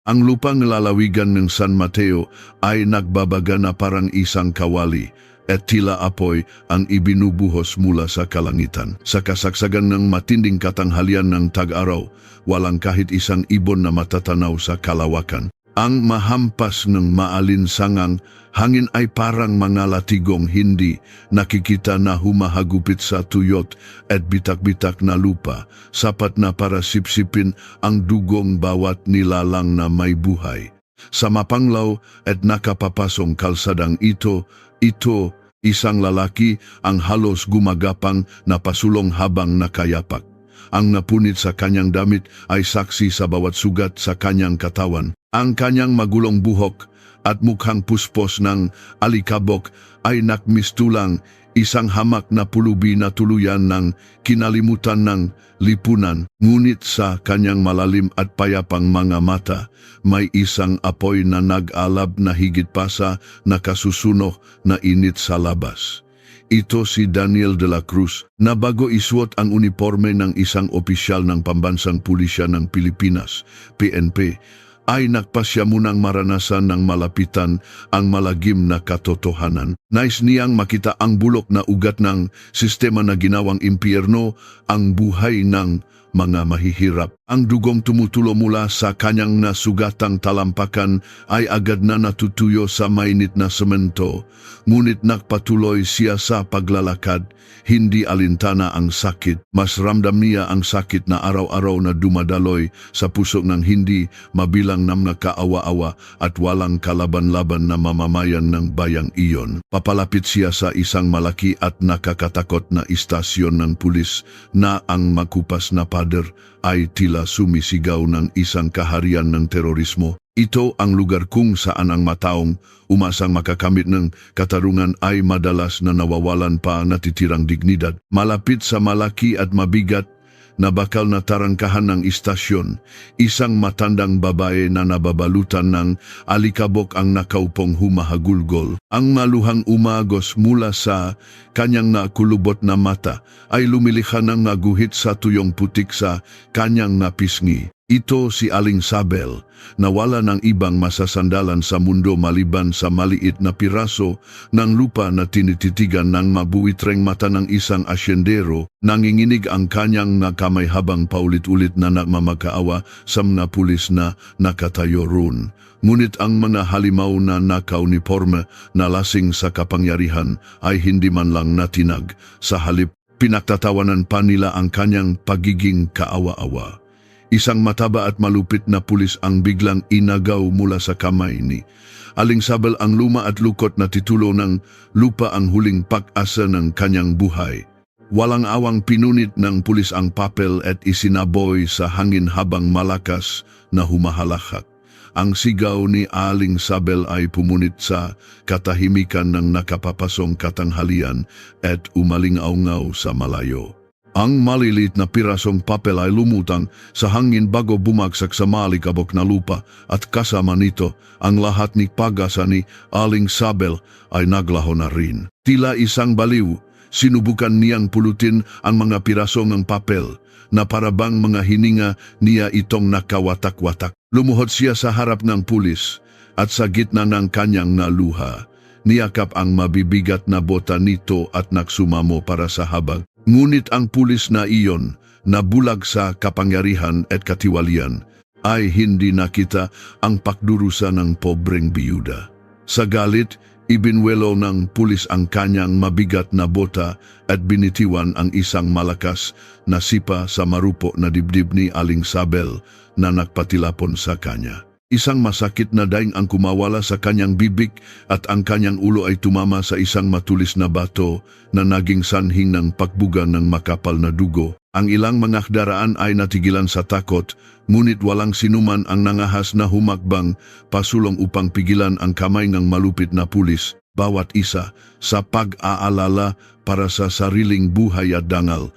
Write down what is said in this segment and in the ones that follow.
Ang lupang lalawigan ng San Mateo ay nagbabaga na parang isang kawali at tila apoy ang ibinubuhos mula sa kalangitan. Sa kasagsagan ng matinding katanghalian ng tag-araw, walang kahit isang ibon na matatanaw sa kalawakan. Ang mahampas ng maalinsangang hangin ay parang mga latigong hindi nakikita na humahagupit sa tuyot at bitak-bitak na lupa, sapat na para sipsipin ang dugong bawat nilalang na may buhay. Sa mapanglaw at nakapapasong kalsadang ito, isang lalaki ang halos gumagapang na pasulong habang nakayapak. Ang napunit sa kanyang damit ay saksi sa bawat sugat sa kanyang katawan. Ang kanyang magulong buhok at mukhang puspos ng alikabok ay nakmistulang, isang hamak na pulubi na tuluyan ng kinalimutan ng lipunan. Ngunit sa kanyang malalim at payapang mga mata, may isang apoy na nag-alab na higit pa sa nakasusunog na init sa labas. Ito si Daniel de la Cruz na bago isuot ang uniforme ng isang opisyal ng Pambansang Pulisya ng Pilipinas, PNP, ay nagpasya munang maranasan ng malapitan ang malagim na katotohanan. Nais niyang makita ang bulok na ugat ng sistema na ginawang impyerno, ang buhay ng mga mahihirap. Ang dugong tumutulo mula sa kanyang nasugatang talampakan ay agad na natutuyo sa mainit na semento, ngunit nagpatuloy siya sa paglalakad. Hindi alintana ang sakit, mas ramdam niya ang sakit na araw-araw na dumadaloy sa puso ng hindi mabilang na nakaawa-awa at walang kalaban-laban na mamamayan ng bayang iyon. Papalapit siya sa isang malaki at nakakatakot na istasyon ng pulis na ang makupas na pader ay tila sumisigaw ng isang kaharian ng terorismo. Ito ang lugar kung saan ang mataong umasang makakamit ng katarungan ay madalas na nawawalan pa natitirang dignidad. Malapit sa malaki at mabigat na bakal na tarangkahan ng istasyon, isang matandang babae na nababalutan ng alikabok ang nakaupong humahagulgol. Ang maluhang umagos mula sa kanyang nakulubot na mata ay lumilikha ng naguhit sa tuyong putik sa kanyang napisngi. Ito si Aling Sabel, na wala ng ibang masasandalan sa mundo maliban sa maliit na piraso ng lupa na tinititigan ng mabuitreng mata ng isang asyendero. Nanginginig ang kanyang nakamay habang paulit-ulit na nagmamakaawa sa mga pulis na nakatayo roon. Ngunit ang mga halimaw na naka-uniforme na lasing sa kapangyarihan ay hindi man lang natinag. Sa halip, pinagtatawanan pa nila ang kanyang pagiging kaawa-awa. Isang mataba at malupit na pulis ang biglang inagaw mula sa kamay ni Aling Sabel. Ang luma at lukot na titulo ng lupa ang huling pag-asa ng kanyang buhay. Walang awang pinunit ng pulis ang papel at isinaboy sa hangin habang malakas na humahalakak. Ang sigaw ni Aling Sabel ay pumunit sa katahimikan ng nakapapasong katanghalian at umalingaw-ngaw sa malayo. Ang maliliit na pirasong papel ay lumutang sa hangin bago bumagsak sa malikabok na lupa at kasama nito ang lahat ni pag-asa ni Aling Sabel ay naglaho na rin. Tila isang baliw, sinubukan niyang pulutin ang mga pirasong ng papel na parabang mga hininga niya itong nakawatak-watak. Lumuhod siya sa harap ng pulis at sa gitna ng kanyang naluha, niyakap ang mabibigat na bota nito at nagsumamo para sa habag. Ngunit ang pulis na iyon, na bulag sa kapangyarihan at katiwalian, ay hindi nakita ang pakdurusa ng pobreng biyuda. Sa galit, ibinwelo ng pulis ang kanyang mabigat na bota at binitiwan ang isang malakas na sipa sa marupo na dibdib ni Aling Sabel na nagpatilapon sa kanya. Isang masakit na daing ang kumawala sa kanyang bibig at ang kanyang ulo ay tumama sa isang matulis na bato na naging sanhing ng pagbuga ng makapal na dugo. Ang ilang mga daraan ay natigilan sa takot, ngunit walang sinuman ang nangahas na humakbang pasulong upang pigilan ang kamay ng malupit na pulis, bawat isa sa pag-aalala para sa sariling buhay at dangal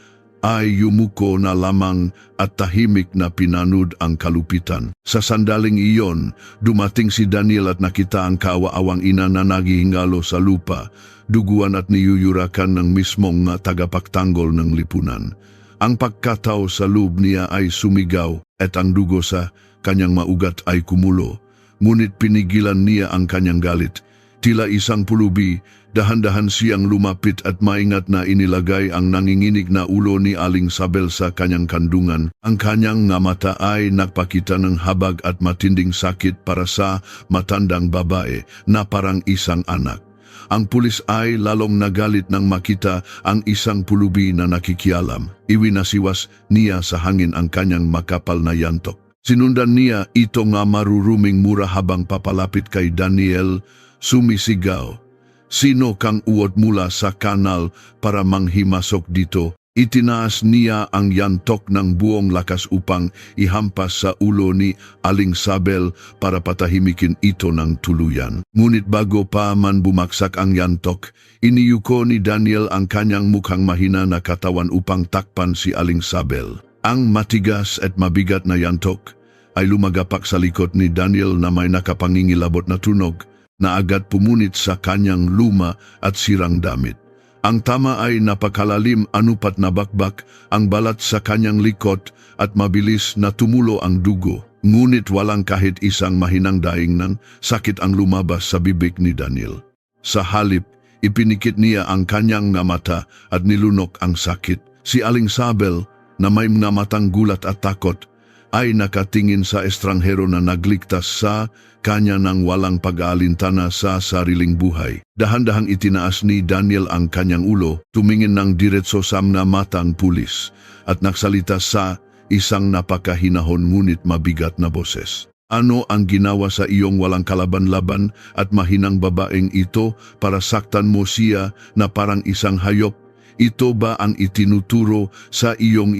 ay yumuko na lamang at tahimik na pinanud ang kalupitan. Sa sandaling iyon, dumating si Daniel at nakita ang kaawa-awang ina na naghihingalo sa lupa, duguan at niyuyurakan ng mismong tagapagtanggol ng lipunan. Ang pagkatao sa loob niya ay sumigaw, at ang dugo sa kanyang maugat ay kumulo. Ngunit pinigilan niya ang kanyang galit. Tila isang pulubi, dahan-dahan siyang lumapit at maingat na inilagay ang nanginginig na ulo ni Aling Sabel sa kanyang kandungan. Ang kanyang nga mata ay nagpakita ng habag at matinding sakit para sa matandang babae na parang isang anak. Ang pulis ay lalong nagalit nang makita ang isang pulubi na nakikialam. Iwinasiwas niya sa hangin ang kanyang makapal na yantok. Sinundan niya ito nga maruruming mura habang papalapit kay Daniel. Sumisigaw, "Sino kang uod mula sa kanal para manghimasok dito?" Itinaas niya ang yantok ng buong lakas upang ihampas sa ulo ni Aling Sabel para patahimikin ito ng tuluyan. Ngunit bago pa man bumaksak ang yantok, iniyuko ni Daniel ang kanyang mukhang mahina na katawan upang takpan si Aling Sabel. Ang matigas at mabigat na yantok ay lumagapak sa likod ni Daniel na may nakapangingilabot na tunog na agad pumunit sa kanyang luma at sirang damit. Ang tama ay napakalalim, anupat na bakbak ang balat sa kanyang likod at mabilis na tumulo ang dugo. Ngunit walang kahit isang mahinang daing ng sakit ang lumabas sa bibig ni Daniel. Sa halip, ipinikit niya ang kanyang nga mata at nilunok ang sakit. Si Aling Sabel, na may mga matang gulat at takot, ay nakatingin sa estranghero na nagligtas sa kanya ng walang pag-aalintana sa sariling buhay. Dahan-dahang itinaas ni Daniel ang kanyang ulo, tumingin ng diretso sa mga matang pulis, at nagsalita sa isang napakahinahon ngunit mabigat na boses. "Ano ang ginawa sa iyong walang kalaban-laban at mahinang babaeng ito para saktan mo siya na parang isang hayop? Ito ba ang itinuturo sa iyong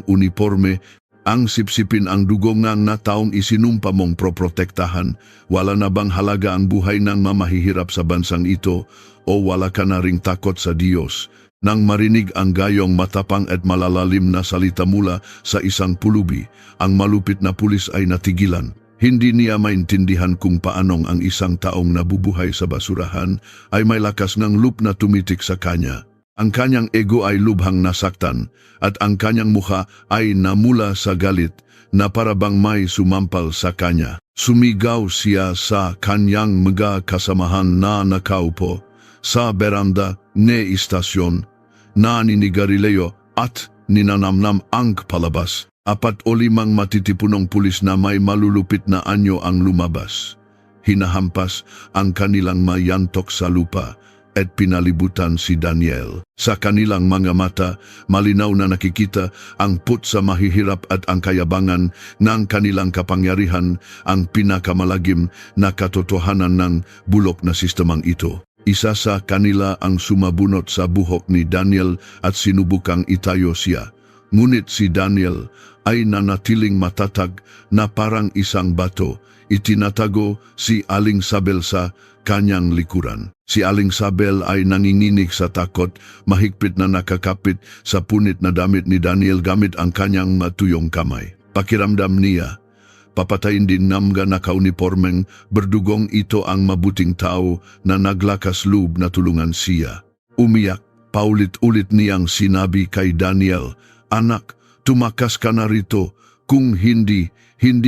uniforme? Ang sipsipin ang dugo ng taong isinumpa mong proprotektahan. Wala na bang halaga ang buhay ng mamahihirap sa bansang ito o wala ka na ring takot sa Diyos?" Nang marinig ang gayong matapang at malalalim na salita mula sa isang pulubi, ang malupit na pulis ay natigilan. Hindi niya maintindihan kung paanong ang isang taong nabubuhay sa basurahan ay may lakas ng loob na tumitik sa kanya. Ang kanyang ego ay lubhang nasaktan at ang kanyang mukha ay namula sa galit na parabang may sumampal sa kanya. Sumigaw siya sa kanyang mga kasamahan na nakaupo sa beranda ng istasyon, naninigarilyo at ninanamnam ang palabas. 4 o 5 matitipunong pulis na may malulupit na anyo ang lumabas. Hinahampas ang kanilang mayantok sa lupa at pinalibutan si Daniel. Sa kanilang mga mata, malinaw na nakikita ang put sa mahihirap at ang kayabangan ng kanilang kapangyarihan, ang pinakamalagim na katotohanan ng bulok na sistemang ito. Isa sa kanila ang sumabunot sa buhok ni Daniel at sinubukang itayo siya. Ngunit si Daniel ay nanatiling matatag na parang isang bato. Itinatago si Aling Sabel sa kanyang likuran. Si Aling Sabel ay nanginginig sa takot, mahigpit na nakakapit sa punit na damit ni Daniel gamit ang kanyang matuyong kamay. Pakiramdam niya, papatayin din ng mga nakaunipormeng berdugong ito ang mabuting tao na naglakas loob na tulungan siya. Umiyak, paulit-ulit niyang sinabi kay Daniel, "Anak, tumakas ka na rito. Kung hindi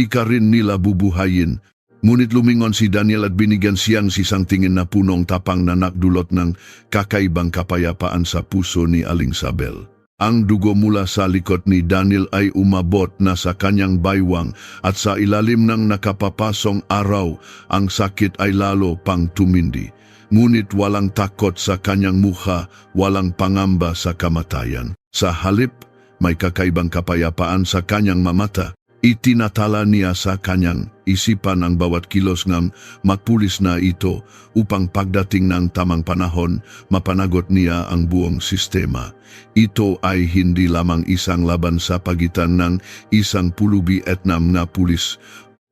ka rin nila bubuhayin." Ngunit lumingon si Daniel at binigyan siyang isang tingin na punong tapang na nakdulot ng kakaibang kapayapaan sa puso ni Aling Sabel. Ang dugo mula sa likod ni Daniel ay umabot na sa kanyang baywang at sa ilalim ng nakapapasong araw, ang sakit ay lalo pang tumindi. Ngunit walang takot sa kanyang mukha, walang pangamba sa kamatayan. Sa halip, may kakaibang kapayapaan sa kanyang mamata. Itinatala niya sa kanyang isipan ang bawat kilos ng magpulis na ito upang pagdating ng tamang panahon, mapanagot niya ang buong sistema. Ito ay hindi lamang isang laban sa pagitan ng isang pulubi at ng pulis.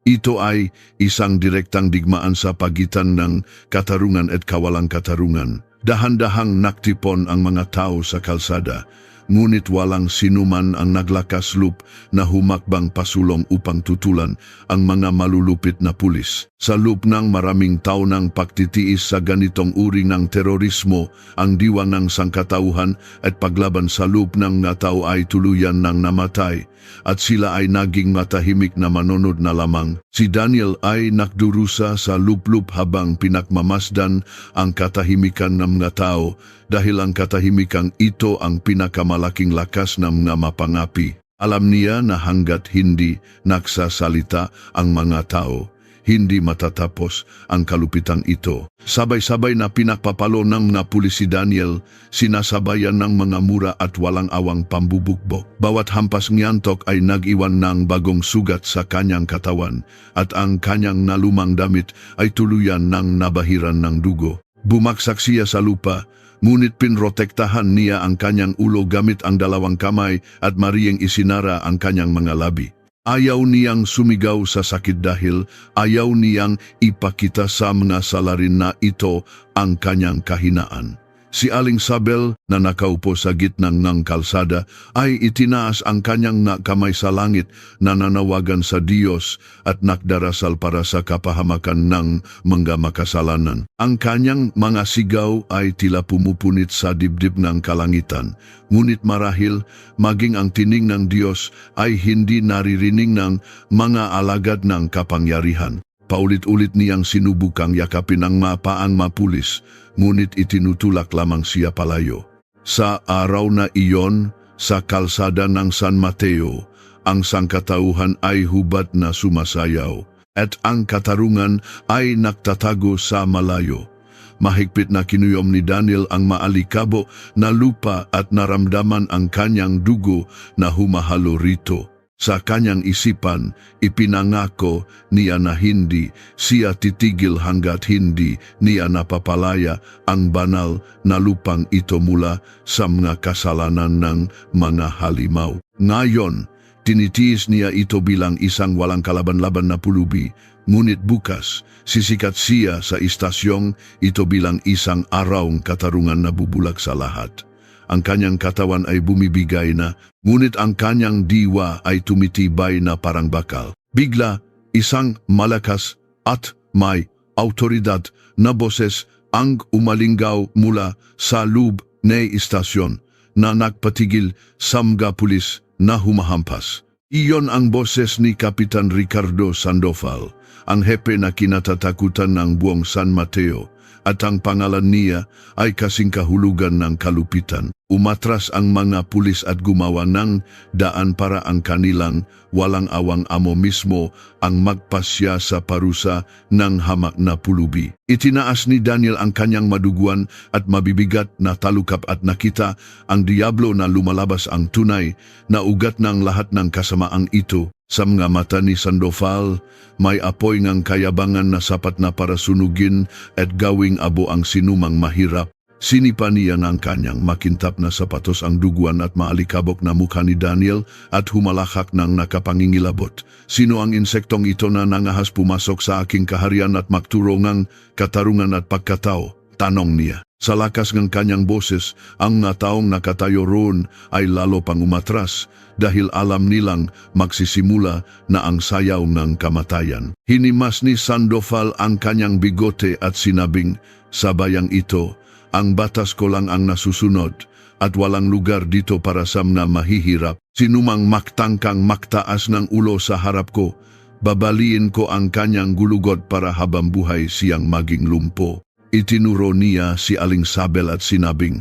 Ito ay isang direktang digmaan sa pagitan ng katarungan at kawalang katarungan. Dahan-dahang naktipon ang mga tao sa kalsada. Ngunit walang sinuman ang naglakas loob na humakbang pasulong upang tutulan ang mga malulupit na pulis. Sa loob ng maraming taon ng pagtitiis sa ganitong uri ng terorismo, ang diwa ng sangkatauhan at paglaban sa loob ng nga tao ay tuluyan ng namatay. at sila ay naging matahimik na manonood na lamang. Si Daniel ay nakdurusa sa lup-lup habang pinakmamasdan ang katahimikan ng mga tao dahil ang katahimikang ito ang pinakamalaking lakas ng mga mapangapi. Alam niya na hanggat hindi nagsasalita ang mga tao, hindi matatapos ang kalupitang ito. Sabay-sabay na pinakpapalo ng mga pulis si Daniel, sinasabayan ng mga mura at walang awang pambubukbok. Bawat hampas ngiantok ay nag-iwan ng bagong sugat sa kanyang katawan at ang kanyang nalumang damit ay tuluyan ng nabahiran ng dugo. Bumaksak siya sa lupa, ngunit pinrotektahan niya ang kanyang ulo gamit ang dalawang kamay at mariyang isinara ang kanyang mga labi. Ayaw niyang sumigaw sa sakit dahil ayaw niyang ipakita sa mga salarin na ito ang kanyang kahinaan. Si Aling Sabel na nakaupo sa gitna ng kalsada ay itinaas ang kanyang kamay sa langit na nanawagan sa Diyos at nakdarasal para sa kapahamakan ng mga makasalanan. Ang kanyang mga sigaw ay tila pumupunit sa dibdib ng kalangitan, ngunit marahil maging ang tinig ng Diyos ay hindi naririnig ng mga alagad ng kapangyarihan. Paulit-ulit niyang sinubukang yakapin ang mapaang mapulis, ngunit itinutulak lamang siya palayo. Sa araw na iyon, sa kalsada ng San Mateo, ang sangkatauhan ay hubad na sumasayaw, at ang katarungan ay nagtatago sa malayo. Mahigpit na kinuyom ni Daniel ang maalikabo na lupa at naramdaman ang kanyang dugo na humahalo rito. Sa kanyang isipan, ipinangako niya na hindi siya titigil hanggat hindi niya napapalaya ang banal na lupang ito mula sa mga kasalanan ng mga halimaw. Ngayon, tinitiis niya ito bilang isang walang kalaban-laban na pulubi, ngunit bukas, sisikat siya sa istasyong ito bilang isang arawng katarungan na bubulak sa lahat. Ang kanyang katawan ay bumibigay na, ngunit ang kanyang diwa ay tumitibay na parang bakal. Bigla, isang malakas at may autoridad na boses ang umalinggaw mula sa loob ng istasyon na nagpatigil sa mga pulis na humahampas. Iyon ang boses ni Kapitan Ricardo Sandoval, ang hepe na kinatatakutan ng buong San Mateo, at ang pangalan niya ay kasing kahulugan ng kalupitan. Umatras ang mga pulis at gumawa ng daan para ang kanilang walang awang amo mismo ang magpasya sa parusa ng hamak na pulubi. Itinaas ni Daniel ang kanyang maduguan at mabibigat na talukap at nakita ang diablo na lumalabas ang tunay na ugat ng lahat ng kasamaang ito. Sa mga mata ni Sandoval, may apoy ngang kayabangan na sapat na para sunugin at gawing abo ang sinumang mahirap. Sinipa niya ng kanyang makintap na sapatos ang duguan at maalikabok na mukha ni Daniel at humalakak ng nakapangingilabot. Sino ang insektong ito na nangahas pumasok sa aking kaharian at magturo ngang katarungan at pagkatao? Tanong niya. Sa lakas ng kanyang boses, ang mga taong nakatayo roon ay lalo pang umatras dahil alam nilang magsisimula na ang sayaw ng kamatayan. Hinimas ni Sandoval ang kanyang bigote at sinabing, "Sa bayang ito, ang batas ko lang ang nasusunod at walang lugar dito para sa mga mahihirap. Sinumang maktangkang maktaas ng ulo sa harap ko, babaliin ko ang kanyang gulugod para habang buhay siyang maging lumpo." Itinuro niya si Aling Sabel at sinabing,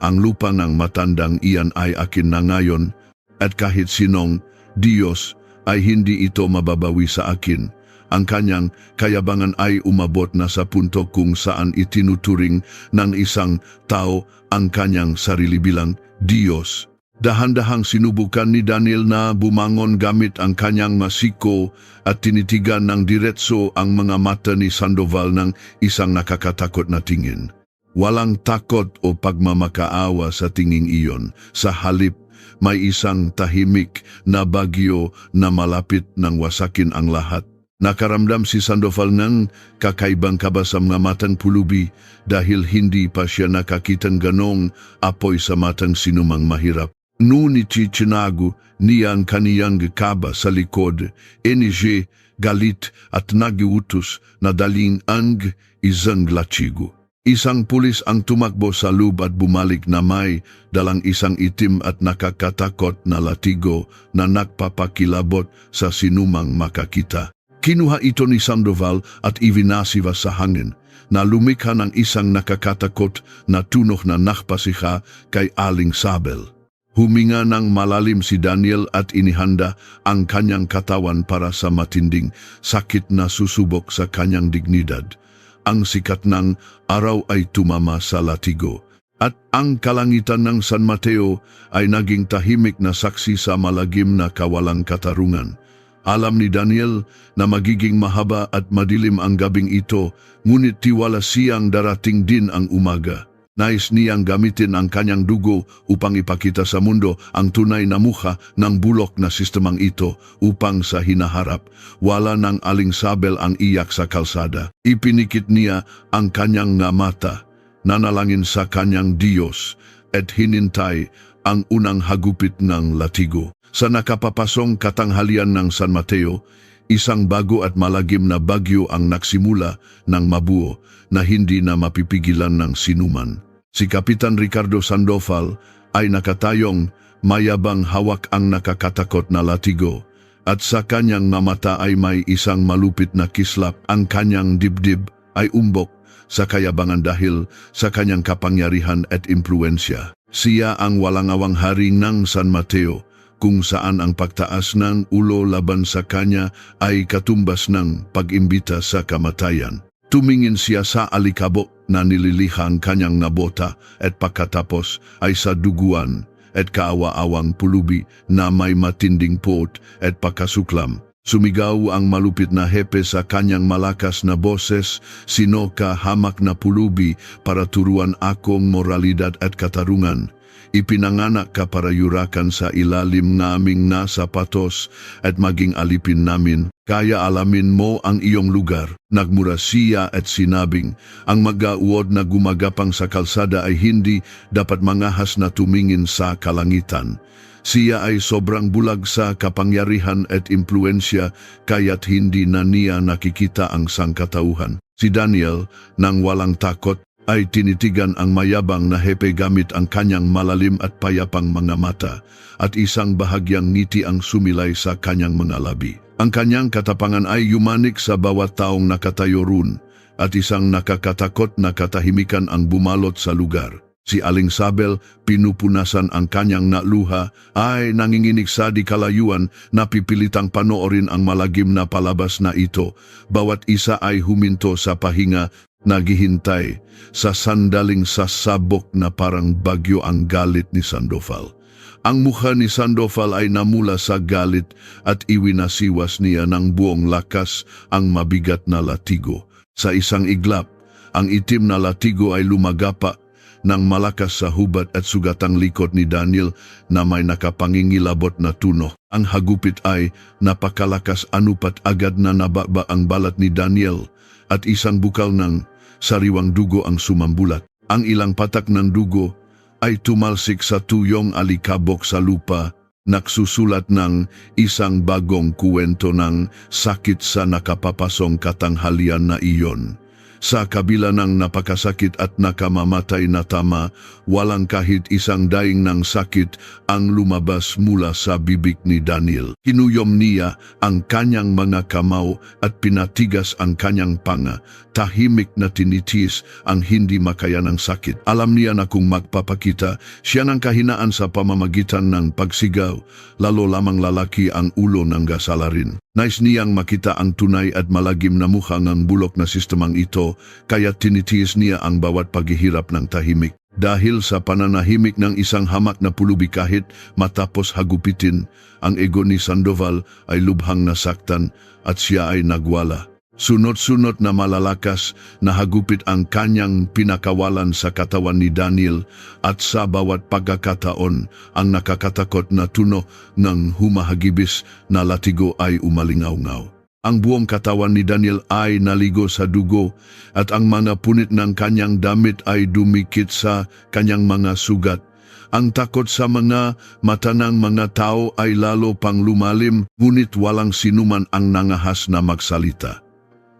"Ang lupa ng matandang iyan ay akin na ngayon at kahit sinong Diyos ay hindi ito mababawi sa akin." Ang kanyang kayabangan ay umabot na sa punto kung saan itinuturing ng isang tao ang kanyang sarili bilang Diyos. Dahan-dahang sinubukan ni Daniel na bumangon gamit ang kanyang masiko at tinitigan ng diretso ang mga mata ni Sandoval ng isang nakakatakot na tingin. Walang takot o pagmamakaawa sa tinging iyon. Sa halip, may isang tahimik na bagyo na malapit nang wasakin ang lahat. Nakaramdam si Sandoval ng kakaibang kaba sa mga matang pulubi dahil hindi pa siya nakakitang ganong apoy sa matang sinumang mahirap. Ngunit tinago niya ang kaniyang kaba sa likod, energy, galit at nagiutos na dalhin ang isang lachigo. Isang pulis ang tumakbo sa loob at bumalik na may dalang isang itim at nakakatakot na latigo na nagpapakilabot sa sinumang makakita. Kinuha ito ni Sandoval at ivinasiva sa hangin na lumikha ng isang nakakatakot na tunog na nakpasiha kay Aling Sabel. Huminga ng malalim si Daniel at inihanda ang kanyang katawan para sa matinding sakit na susubok sa kanyang dignidad. Ang sikat ng araw ay tumama sa latigo at ang kalangitan ng San Mateo ay naging tahimik na saksi sa malagim na kawalang katarungan. Alam ni Daniel na magiging mahaba at madilim ang gabing ito, ngunit tiwala siyang darating din ang umaga. Nais niyang gamitin ang kanyang dugo upang ipakita sa mundo ang tunay na mukha ng bulok na sistemang ito upang sa hinaharap, wala ng Aling Sabel ang iyak sa kalsada. Ipinikit niya ang kanyang nga mata, nanalangin sa kanyang Diyos, at hinintay ang unang hagupit ng latigo. Sa nakapapasong katanghalian ng San Mateo, isang bago at malagim na bagyo ang nagsimula ng mabuo na hindi na mapipigilan ng sinuman. Si Kapitan Ricardo Sandoval ay nakatayong mayabang hawak ang nakakatakot na latigo at sa kanyang mata ay may isang malupit na kislap. Ang kanyang dibdib ay umbok sa kayabangan dahil sa kanyang kapangyarihan at impluensya. Siya ang walangawang hari ng San Mateo, kung saan ang pagtaas ng ulo laban sa kanya ay katumbas ng pag-imbita sa kamatayan. Tumingin siya sa alikabok na nililihang kanyang nabota at pagkatapos ay sa duguan at kaawa-awang pulubi na may matinding pot at pagkasuklam. Sumigaw ang malupit na hepe sa kanyang malakas na boses, "Sino ka, hamak na pulubi, para turuan akong moralidad at katarungan? Ipinanganak ka para yurakan sa ilalim naming nasa patos at maging alipin namin. Kaya alamin mo ang iyong lugar." Nagmura siya at sinabing, ang mag-auod na gumagapang sa kalsada ay hindi dapat mangahas na tumingin sa kalangitan. Siya ay sobrang bulag sa kapangyarihan at impluensya kaya't hindi na niya nakikita ang sangkatauhan. Si Daniel, nang walang takot, ay tinitigan ang mayabang na hepe gamit ang kanyang malalim at payapang mga mata at isang bahagyang ngiti ang sumilay sa kanyang mga labi. Ang kanyang katapangan ay yumanik sa bawat taong nakatayo roon at isang nakakatakot na katahimikan ang bumalot sa lugar. Si Aling Sabel, pinupunasan ang kanyang naluha, ay nanginginig sa di kalayuan na pipilitang panoorin ang malagim na palabas na ito. Bawat isa ay huminto sa pahinga, naghihintay sa sandaling sasabok na parang bagyo ang galit ni Sandoval. Ang mukha ni Sandoval ay namula sa galit at iwinasiwas niya ng buong lakas ang mabigat na latigo. Sa isang iglap, ang itim na latigo ay lumagapa ng malakas sa hubad at sugatang likod ni Daniel na may nakapangingilabot na tuno. Ang hagupit ay napakalakas, anupat agad na nababa ang balat ni Daniel at isang bukal ng sariwang dugo ang sumambulat. Ang ilang patak ng dugo ay tumalsik sa tuyong alikabok sa lupa, nagsusulat ng isang bagong kuwento ng sakit sa nakapapasong katanghalian na iyon. Sa kabila ng napakasakit at nakamamatay na tama, walang kahit isang daing ng sakit ang lumabas mula sa bibig ni Daniel. Kinuyom niya ang kanyang mga kamao at pinatigas ang kanyang panga. Tahimik na tinitis ang hindi makaya ng sakit. Alam niya na kung magpapakita siya ng kahinaan sa pamamagitan ng pagsigaw, lalo lamang lalaki ang ulo ng gasalarin. Nais niyang makita ang tunay at malagim na mukha ng bulok na sistemang ito, kaya tinitiis niya ang bawat paghihirap ng tahimik. Dahil sa pananahimik ng isang hamak na pulubi kahit matapos hagupitin, ang ego ni Sandoval ay lubhang nasaktan at siya ay nagwala. Sunod-sunod na malalakas na hagupit ang kanyang pinakawalan sa katawan ni Daniel at sa bawat pagkakataon ang nakakatakot na tuno ng humahagibis na latigo ay umalingaw-ngaw. Ang buong katawan ni Daniel ay naligo sa dugo at ang mga punit ng kanyang damit ay dumikit sa kanyang mga sugat. Ang takot sa mga mata ng mga tao ay lalo pang lumalim, ngunit walang sinuman ang nangahas na magsalita.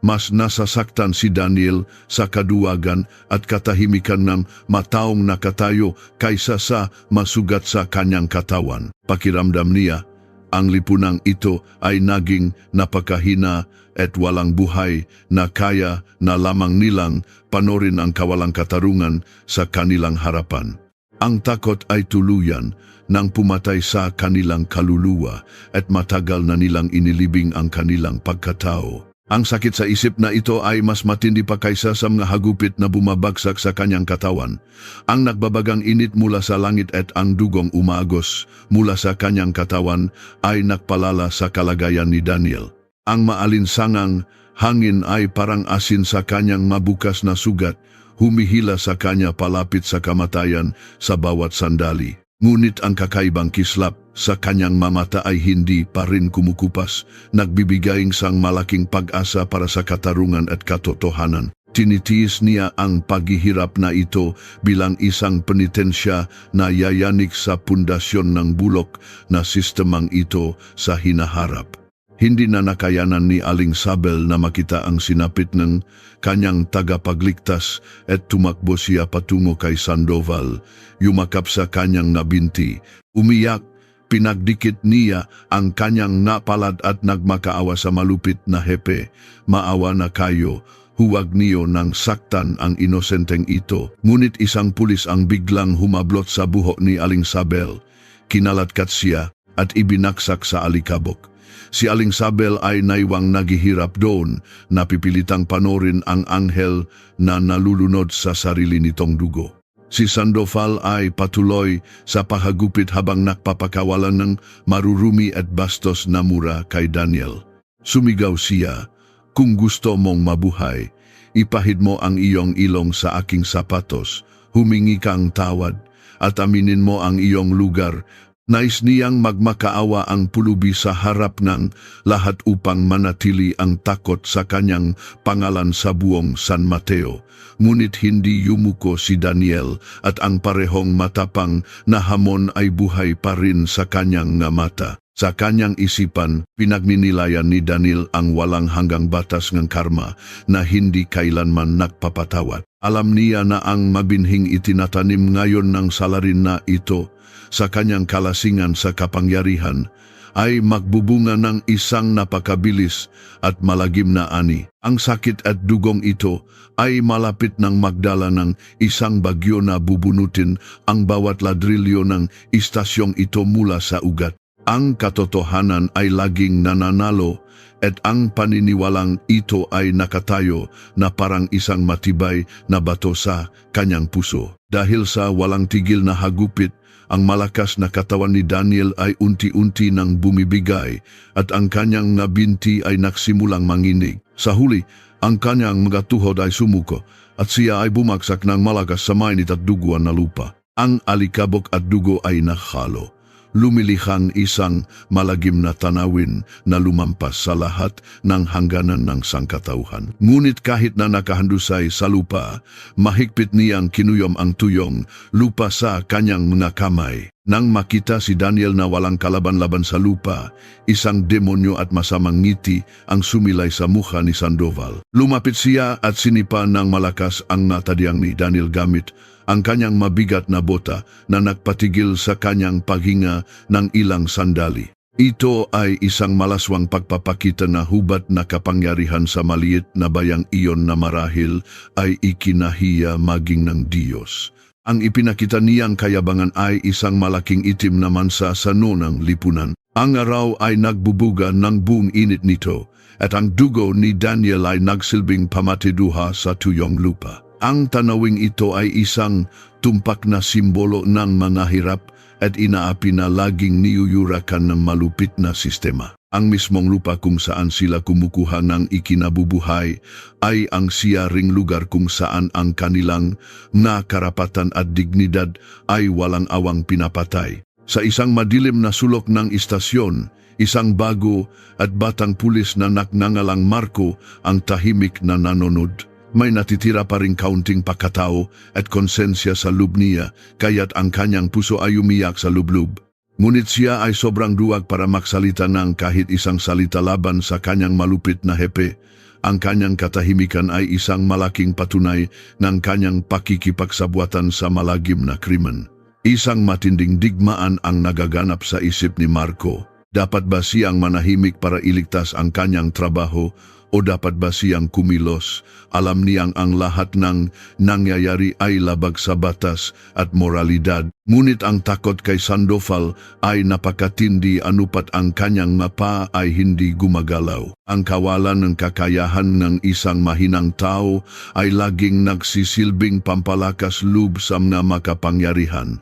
Mas nasasaktan si Daniel sa kaduwagan at katahimikan ng mataong nakatayo kaysa sa masugat sa kanyang katawan. Pakiramdam niya, ang lipunang ito ay naging napakahina at walang buhay na kaya na lamang nilang panorin ang kawalang katarungan sa kanilang harapan. Ang takot ay tuluyan nang pumatay sa kanilang kaluluwa at matagal na nilang inilibing ang kanilang pagkatao. Ang sakit sa isip na ito ay mas matindi pa kaysa sa mga hagupit na bumabagsak sa kanyang katawan. Ang nagbabagang init mula sa langit at ang dugong umagos mula sa kanyang katawan ay nagpalala sa kalagayan ni Daniel. Ang maalinsangang hangin ay parang asin sa kanyang mabukas na sugat, humihila sa kanya palapit sa kamatayan sa bawat sandali. Ngunit ang kakaibang kislap sa kanyang mamata ay hindi pa rin kumukupas, nagbibigay sang malaking pag-asa para sa katarungan at katotohanan. Tinitiis niya ang paghihirap na ito bilang isang penitensya na yayanig sa pundasyon ng bulok na sistemang ito sa hinaharap. Hindi na nakayanan ni Aling Sabel na makita ang sinapit ng kanyang tagapagligtas at tumakbo siya patungo kay Sandoval, yumakap sa kanyang nabinti, umiyak, pinagdikit niya ang kanyang napalad at nagmakaawa sa malupit na hepe. Maawa na kayo, huwag niyo nang saktan ang inosenteng ito. Ngunit isang pulis ang biglang humablot sa buhok ni Aling Sabel. Kinalatkat siya at ibinaksak sa alikabok. Si Aling Sabel ay naiwang naghihirap doon, napipilitang panorin ang anghel na nalulunod sa sarili nitong dugo. Si Sandoval ay patuloy sa pahagupit habang nakpapakawalan ng marurumi at bastos na mura kay Daniel. Sumigaw siya, "Kung gusto mong mabuhay, ipahid mo ang iyong ilong sa aking sapatos, humingi kang tawad, at aminin mo ang iyong lugar." Nais niyang magmakaawa ang pulubi sa harap ng lahat upang manatili ang takot sa kanyang pangalan sa buong San Mateo. Ngunit hindi yumuko si Daniel at ang parehong matapang na hamon ay buhay pa rin sa kanyang mata. Sa kanyang isipan, pinagninilayan ni Daniel ang walang hanggang batas ng karma na hindi kailanman nagpapatawad. Alam niya na ang mabinhing itinatanim ngayon ng salarin na ito sa kanyang kalasingan sa kapangyarihan ay magbubunga ng isang napakabilis at malagim na ani. Ang sakit at dugong ito ay malapit ng magdala ng isang bagyo na bubunutin ang bawat ladrilyo ng istasyong ito mula sa ugat. Ang katotohanan ay laging nananalo at ang paniniwalang ito ay nakatayo na parang isang matibay na bato sa kanyang puso. Dahil sa walang tigil na hagupit, ang malakas na katawan ni Daniel ay unti-unti nang bumibigay at ang kanyang nabinti ay nagsimulang manginig. Sa huli, ang kanyang mga tuhod ay sumuko at siya ay bumagsak ng malakas sa mainit at duguan na lupa. Ang alikabok at dugo ay nakhalo. Lumilihang isang malagim na tanawin na lumampas sa lahat ng hangganan ng sangkatauhan. Ngunit kahit na nakahandusay sa lupa, mahigpit niyang kinuyom ang tuyong lupa sa kanyang mga kamay. Nang makita si Daniel na walang kalaban-laban sa lupa, isang demonyo at masamang ngiti ang sumilay sa mukha ni Sandoval. Lumapit siya at sinipa ng malakas ang natadyang ni Daniel gamit ang kanyang mabigat na bota na nagpatigil sa kanyang paghinga ng ilang sandali. Ito ay isang malaswang pagpapakita na hubat na kapangyarihan sa maliit na bayang iyon na marahil ay ikinahiya maging ng Diyos. Ang ipinakita niyang kayabangan ay isang malaking itim na mansa sa nunang lipunan. Ang araw ay nagbubuga ng buong init nito at ang dugo ni Daniel ay nagsilbing pamatiduha sa tuyong lupa. Ang tanawing ito ay isang tumpak na simbolo ng mga hirap at inaapi na laging niyuyurakan ng malupit na sistema. Ang mismong lupa kung saan sila kumukuha ng ikinabubuhay ay ang siyaring lugar kung saan ang kanilang nakarapatan at dignidad ay walang awang pinapatay. Sa isang madilim na sulok ng istasyon, isang bago at batang pulis na nagngangalang Marco ang tahimik na nanonood. May natitira pa ring kaunting pagkatao at konsensya sa loob niya, kaya't ang kanyang puso ay umiyak sa lublub. Ngunit siya ay sobrang duwag para magsalita ng kahit isang salita laban sa kanyang malupit na hepe. Ang kanyang katahimikan ay isang malaking patunay ng kanyang pakikipagsabuatan sa malagim na krimen. Isang matinding digmaan ang nagaganap sa isip ni Marco. Dapat ba siyang manahimik para iligtas ang kanyang trabaho o dapat ba siyang kumilos? Alam niyang ang lahat ng nangyayari ay labag sa batas at moralidad. Ngunit ang takot kay Sandoval ay napakatindi anupat ang kanyang mapa ay hindi gumagalaw. Ang kawalan ng kakayahan ng isang mahinang tao ay laging nagsisilbing pampalakas loob sa mga makapangyarihan.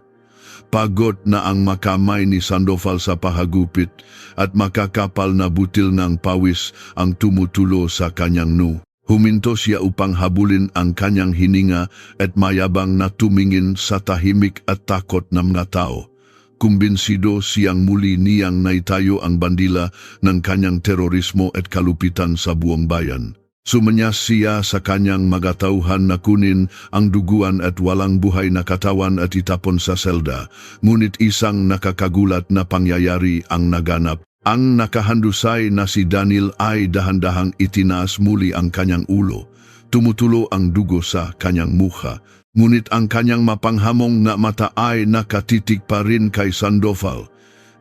Pagod na ang makamay ni Sandoval sa pahagupit at makakapal na butil ng pawis ang tumutulo sa kanyang noo. Huminto siya upang habulin ang kanyang hininga at mayabang na tumingin sa tahimik at takot ng mga tao. Kumbinsido siyang muli niyang naitayo ang bandila ng kanyang terorismo at kalupitan sa buong bayan. Sumanyas siya sa kanyang magatauhan na kunin ang duguan at walang buhay na katawan at itapon sa selda, ngunit isang nakakagulat na pangyayari ang naganap. Ang nakahandusay na si Daniel ay dahan-dahang itinaas muli ang kanyang ulo. Tumutulo ang dugo sa kanyang mukha, ngunit ang kanyang mapanghamong na mata ay nakatitig pa rin kay Sandoval.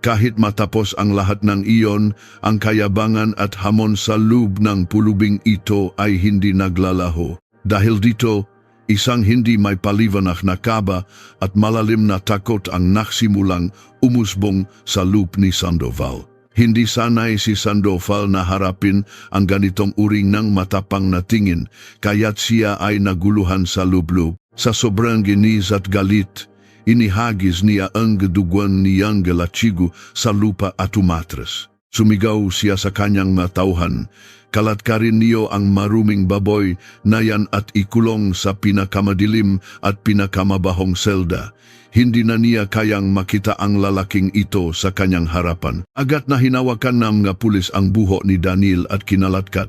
Kahit matapos ang lahat ng iyon, ang kayabangan at hamon sa loob ng pulubing ito ay hindi naglalaho. Dahil dito, isang hindi may paliwanag na kaba at malalim na takot ang nagsimulang umusbong sa loob ni Sandoval. Hindi sanay si Sandoval na harapin ang ganitong uring ng matapang na tingin, kaya't siya ay naguluhan sa loob-loob. Sa sobrang ginis at galit, inihagis niya ang duguan niyang galatsigo sa lupa at umatras. Sumigaw siya sa kanyang matauhan, "Kalatkarin niyo ang maruming baboy na yan at ikulong sa pinakamadilim at pinakamabahong selda." Hindi na niya kayang makita ang lalaking ito sa kanyang harapan. Agad na hinawakan ng mga pulis ang buhok ni Daniel at kinalatkat.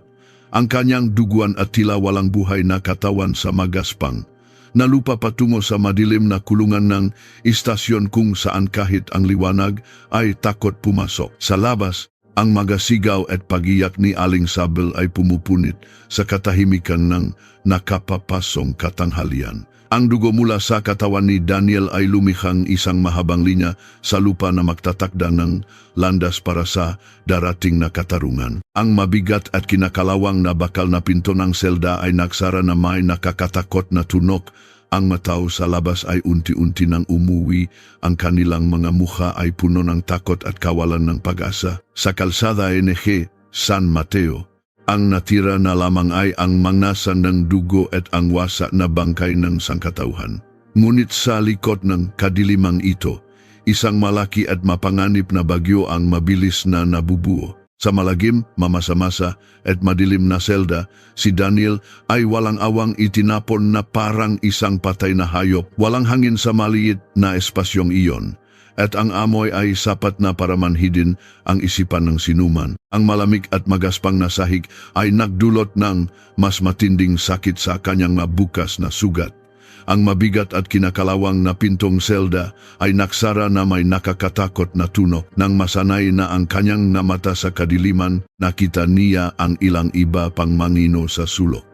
Ang kanyang duguan at tila walang buhay na katawan sa magaspang. Nalupa patungo sa madilim na kulungan ng istasyon kung saan kahit ang liwanag ay takot pumasok. Sa labas, ang magasigaw at pagiyak ni Aling Sabel ay pumupunit sa katahimikan ng nakapapasong katanghalian. Ang dugo mula sa katawan ni Daniel ay lumihang isang mahabang linya sa lupa na magtatakda ng landas para sa darating na katarungan. Ang mabigat at kinakalawang na bakal na pinto ng selda ay nagsara na may nakakatakot na tunok. Ang matao sa labas ay unti-unti nang umuwi, ang kanilang mga mukha ay puno ng takot at kawalan ng pag-asa. Sa kalsada NG, San Mateo, ang natira na lamang ay ang mangnasan ng dugo at ang wasak na bangkay ng sangkatauhan. Ngunit sa likod ng kadilimang ito, isang malaki at mapanganib na bagyo ang mabilis na nabubuo. Sa malagim, mamasa-masa at madilim na selda, si Daniel ay walang awang itinapon na parang isang patay na hayop. Walang hangin sa maliit na espasyong iyon. At ang amoy ay sapat na para manhidin ang isipan ng sinuman. Ang malamig at magaspang na sahig ay nagdulot ng mas matinding sakit sa kanyang mabukas na sugat. Ang mabigat at kinakalawang na pintong selda ay naksara na may nakakatakot na tunok. Nang masanay na ang kanyang namata sa kadiliman, nakita niya ang ilang iba pang mangino sa sulok.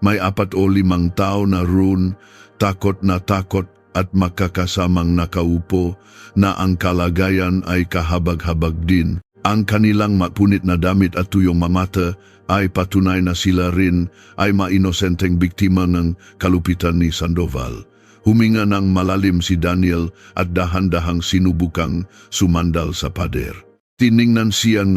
May 4 o 5 tao na roon, takot at makakasamang nakaupo na ang kalagayan ay kahabag-habag din. Ang kanilang mapunit na damit at tuyong mamata ay patunay na sila rin ay mainosenteng biktima ng kalupitan ni Sandoval. Huminga ng malalim si Daniel at dahan-dahang sinubukang sumandal sa pader. Tiningnan siyang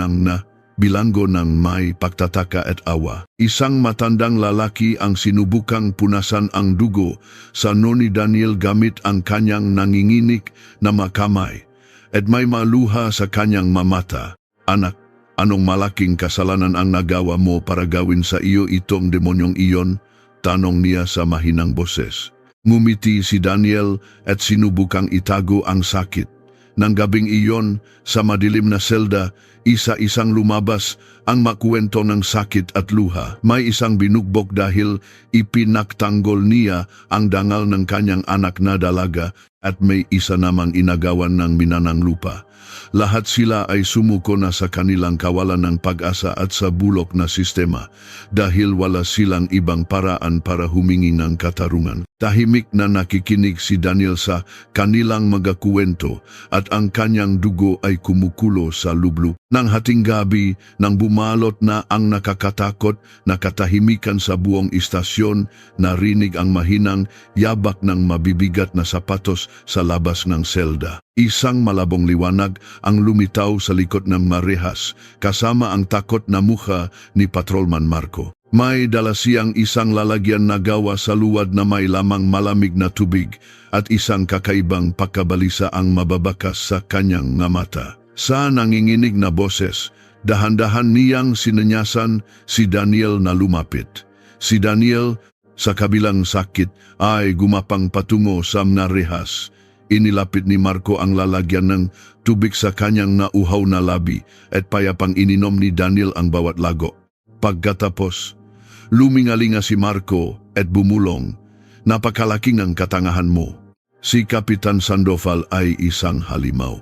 bilanggo ng may pagtataka at awa. Isang matandang lalaki ang sinubukang punasan ang dugo sa noo ni Daniel gamit ang kanyang nanginginig na makamay at may maluha sa kanyang mamata. "Anak, anong malaking kasalanan ang nagawa mo para gawin sa iyo itong demonyong iyon?" tanong niya sa mahinang boses. Ngumiti si Daniel at sinubukang itago ang sakit. Nang gabing iyon, sa madilim na selda, isa-isang lumabas ang makuwento ng sakit at luha. May isang binugbog dahil ipinaktanggol niya ang dangal ng kanyang anak na dalaga. at may isa namang inagawan ng minanang lupa. Lahat sila ay sumuko na sa kanilang kawalan ng pag-asa at sa bulok na sistema dahil wala silang ibang paraan para humingi ng katarungan. Tahimik na nakikinig si Daniel sa kanilang mga kuwento at ang kanyang dugo ay kumukulo sa lublo. Nang hating gabi, nang bumalot na ang nakakatakot na katahimikan sa buong istasyon, narinig ang mahinang yabak ng mabibigat na sapatos sa labas ng selda. Isang malabong liwanag ang lumitaw sa likod ng marehas kasama ang takot na mukha ni Patrolman Marco. May dala siyang isang lalagyan na gawa sa luwad na may lamang malamig na tubig at isang kakaibang pagkabalisa ang mababakas sa kanyang nga mata. Sa nanginginig na boses, dahan-dahan niyang sinanyasan si Daniel na lumapit. Si Daniel, sa kabilang sakit, ay gumapang patungo sa marehas. Inilapit ni Marco ang lalagyan ng tubig sa kanyang nauhaw na labi at payapang ininom ni Daniel ang bawat lago. Pagkatapos, lumingalinga si Marco at bumulong, "Napakalaking ang katangahan mo. Si Kapitan Sandoval ay isang halimaw.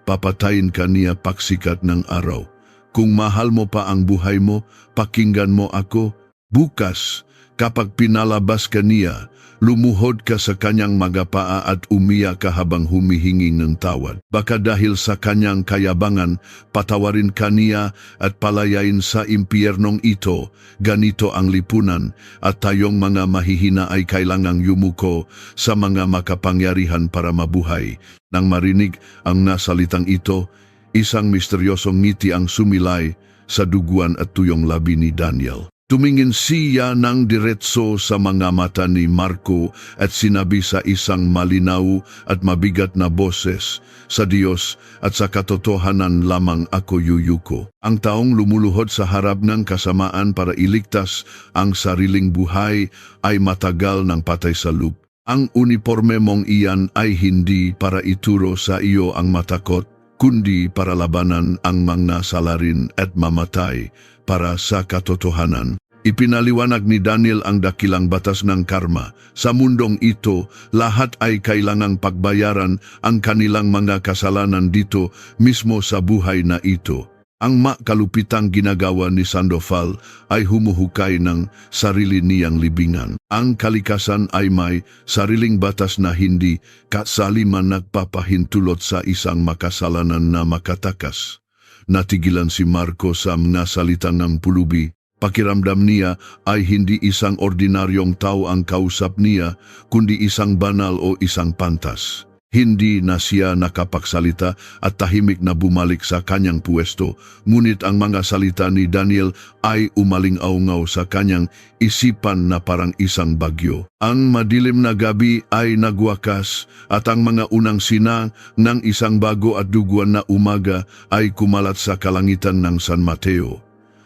Papatayin ka niya paksikat ng araw. Kung mahal mo pa ang buhay mo, pakinggan mo ako. Bukas, kapag pinalabas ka niya, lumuhod ka sa kanyang magapaa at umiyak ka habang humihingi ng tawad. Baka dahil sa kanyang kayabangan, patawarin ka niya at palayain sa impyernong ito. Ganito ang lipunan at tayong mga mahihina ay kailangang yumuko sa mga makapangyarihan para mabuhay." Nang marinig ang nasalitang ito, isang misteryosong ngiti ang sumilay sa duguan at tuyong labi ni Daniel. Tumingin siya ng diretso sa mga mata ni Marco at sinabi sa isang malinaw at mabigat na boses, "Sa Diyos at sa katotohanan lamang ako yuyuko." Ang taong lumuluhod sa harap ng kasamaan para iligtas ang sariling buhay ay matagal ng patay sa loop. Ang uniforme mong iyan ay hindi para ituro sa iyo ang matakot, kundi para labanan ang mga salarin at mamatay para sa katotohanan. Ipinaliwanag ni Daniel ang dakilang batas ng karma. Sa mundong ito, lahat ay kailangang pagbayaran ang kanilang mga kasalanan dito mismo sa buhay na ito. Ang makalupitang ginagawa ni Sandoval ay humuhukay ng sarili niyang libingan. Ang kalikasan ay may sariling batas na hindi kasaliman nagpapahintulot sa isang makasalanan na makatakas. Natigilan si Marco sa mga salita ng pulubi. Pakiramdam niya ay hindi isang ordinaryong tao ang kausap niya, kundi isang banal o isang pantas. Hindi na siya nakapagsalita at tahimik na bumalik sa kanyang puwesto, ngunit ang mga salita ni Daniel ay umaling-aungaw sa kanyang isipan na parang isang bagyo. Ang madilim na gabi ay nagwakas at ang mga unang sinang ng isang bago at duguan na umaga ay kumalat sa kalangitan ng San Mateo.